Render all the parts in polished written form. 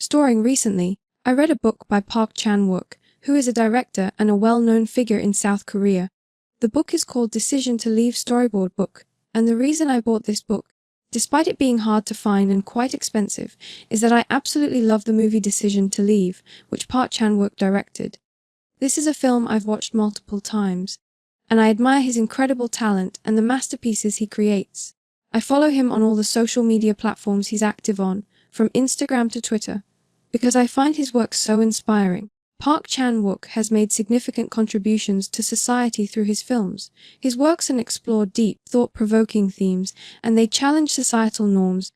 Storing recently, I read a book by Park Chan-wook, who is a director and a well-known figure in South Korea. The book is called Decision to Leave Storyboard Book, and the reason I bought this book, despite it being hard to find and quite expensive, is that I absolutely love the movie Decision to Leave, which Park Chan-wook directed. This is a film I've watched multiple times, and I admire his incredible talent and the masterpieces he creates. I follow him on all the social media platforms he's active on, from Instagram to Twitter, because I find his work so inspiring. Park Chan-wook has made significant contributions to society through his films. His works explore deep, thought-provoking themes, and they challenge societal norms,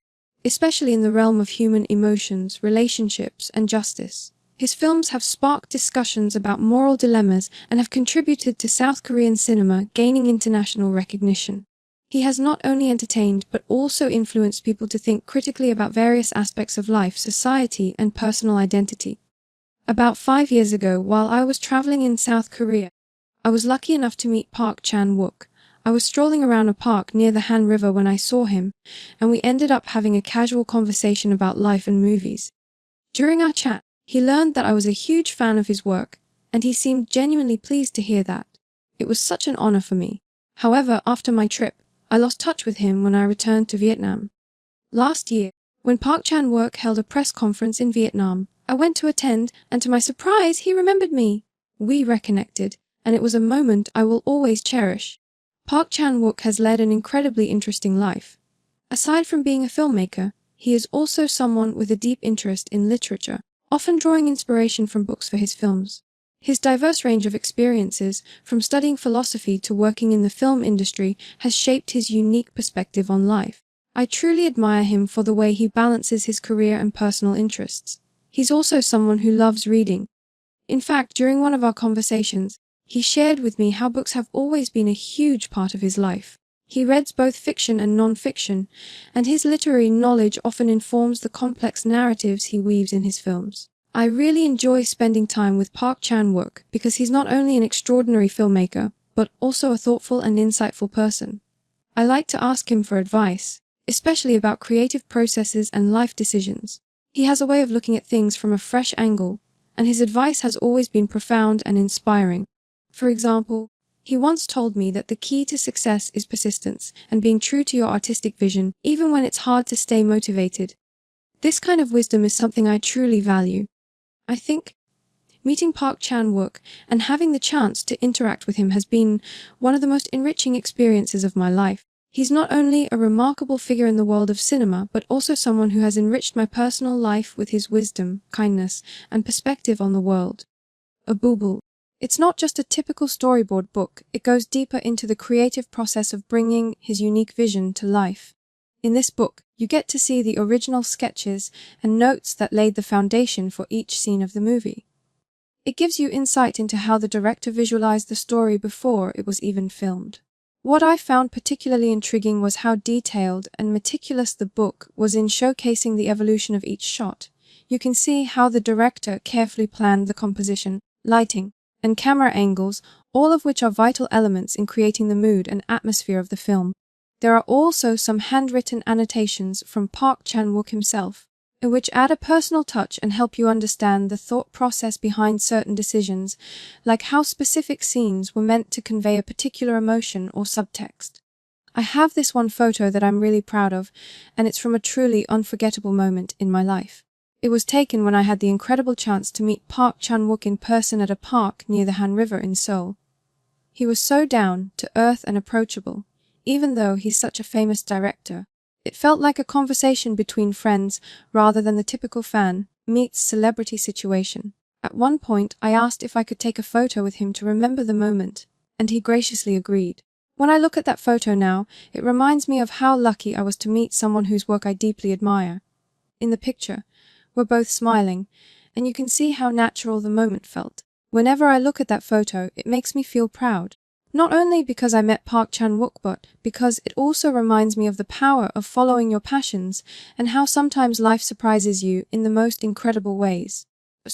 especially in the realm of human emotions, relationships, and justice. His films have sparked discussions about moral dilemmas and have contributed to South Korean cinema gaining international recognition. He has not only entertained but also influenced people to think critically about various aspects of life, society, and personal identity. About 5 years ago, while I was traveling in South Korea, I was lucky enough to meet Park Chan-wook. I was strolling around a park near the Han River when I saw him, and we ended up having a casual conversation about life and movies. During our chat, he learned that I was a huge fan of his work, and he seemed genuinely pleased to hear that. It was such an honor for me. However, after my trip, I lost touch with him when I returned to Vietnam. Last year, when Park Chan-wook held a press conference in Vietnam, I went to attend, and to my surprise, he remembered me. We reconnected, and it was a moment I will always cherish. Park Chan-wook has led an incredibly interesting life. Aside from being a filmmaker, he is also someone with a deep interest in literature, often drawing inspiration from books for his films. His diverse range of experiences, from studying philosophy to working in the film industry, has shaped his unique perspective on life. I truly admire him for the way he balances his career and personal interests. He's also someone who loves reading. In fact, during one of our conversations, he shared with me how books have always been a huge part of his life. He reads both fiction and non-fiction, and his literary knowledge often informs the complex narratives he weaves in his films. I really enjoy spending time with Park Chan-wook because he's not only an extraordinary filmmaker, but also a thoughtful and insightful person. I like to ask him for advice, especially about creative processes and life decisions. He has a way of looking at things from a fresh angle, and his advice has always been profound and inspiring. For example, he once told me that the key to success is persistence and being true to your artistic vision, even when it's hard to stay motivated. This kind of wisdom is something I truly value. I think meeting Park Chan-wook and having the chance to interact with him has been one of the most enriching experiences of my life. He's not only a remarkable figure in the world of cinema, but also someone who has enriched my personal life with his wisdom, kindness, and perspective on the world. Abubul. It's not just a typical storyboard book, it goes deeper into the creative process of bringing his unique vision to life. In this book, you get to see the original sketches and notes that laid the foundation for each scene of the movie. It gives you insight into how the director visualized the story before it was even filmed. What I found particularly intriguing was how detailed and meticulous the book was in showcasing the evolution of each shot. You can see how the director carefully planned the composition, lighting, and camera angles, all of which are vital elements in creating the mood and atmosphere of the film. There are also some handwritten annotations from Park Chan-wook himself, which add a personal touch and help you understand the thought process behind certain decisions, like how specific scenes were meant to convey a particular emotion or subtext. I have this one photo that I'm really proud of, and it's from a truly unforgettable moment in my life. It was taken when I had the incredible chance to meet Park Chan-wook in person at a park near the Han River in Seoul. He was so down to earth and approachable, even though he's such a famous director. It felt like a conversation between friends rather than the typical fan meets celebrity situation. At one point, I asked if I could take a photo with him to remember the moment, and he graciously agreed. When I look at that photo now, it reminds me of how lucky I was to meet someone whose work I deeply admire. In the picture, we're both smiling, and you can see how natural the moment felt. Whenever I look at that photo, it makes me feel proud. Not only because I met Park Chan-wook, but because it also reminds me of the power of following your passions and how sometimes life surprises you in the most incredible ways.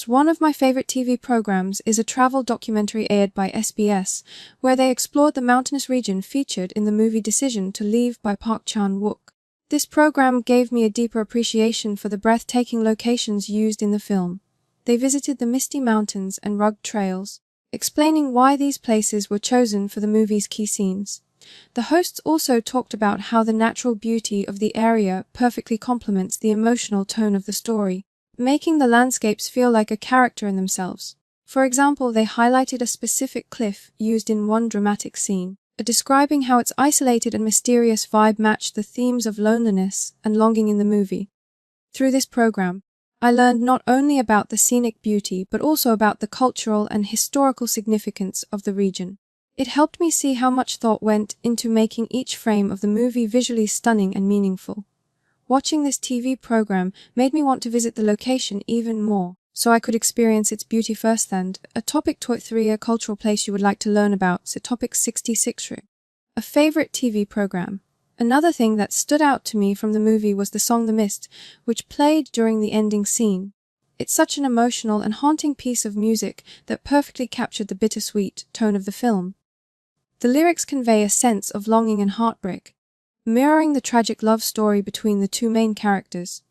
One of my favorite TV programs is a travel documentary aired by SBS, where they explored the mountainous region featured in the movie Decision to Leave by Park Chan-wook. This program gave me a deeper appreciation for the breathtaking locations used in the film. They visited the misty mountains and rugged trails, explaining why these places were chosen for the movie's key scenes. The hosts also talked about how the natural beauty of the area perfectly complements the emotional tone of the story, making the landscapes feel like a character in themselves. For example, they highlighted a specific cliff used in one dramatic scene, describing how its isolated and mysterious vibe matched the themes of loneliness and longing in the movie. Through this program, I learned not only about the scenic beauty but also about the cultural and historical significance of the region. It helped me see how much thought went into making each frame of the movie visually stunning and meaningful. Watching this TV program made me want to visit the location even more, so I could experience its beauty firsthand. A topic 3, a cultural place you would like to learn about. So topic 66, a favorite TV program. Another thing that stood out to me from the movie was the song The Mist, which played during the ending scene. It's such an emotional and haunting piece of music that perfectly captured the bittersweet tone of the film. The lyrics convey a sense of longing and heartbreak, mirroring the tragic love story between the two main characters.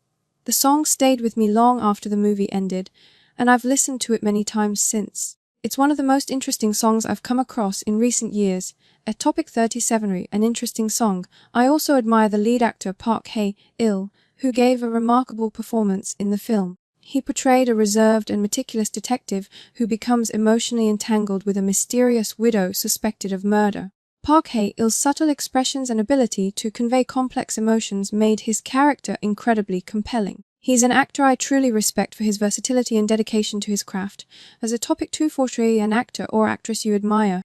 The song stayed with me long after the movie ended, and I've listened to it many times since. It's one of the most interesting songs I've come across in recent years. At topic 37, an interesting song. I also admire the lead actor Park Hae-il, who gave a remarkable performance in the film. He portrayed a reserved and meticulous detective who becomes emotionally entangled with a mysterious widow suspected of murder. Park Hae-il's subtle expressions and ability to convey complex emotions made his character incredibly compelling. He's an actor I truly respect for his versatility and dedication to his craft. As a topic 243, an actor or actress you admire.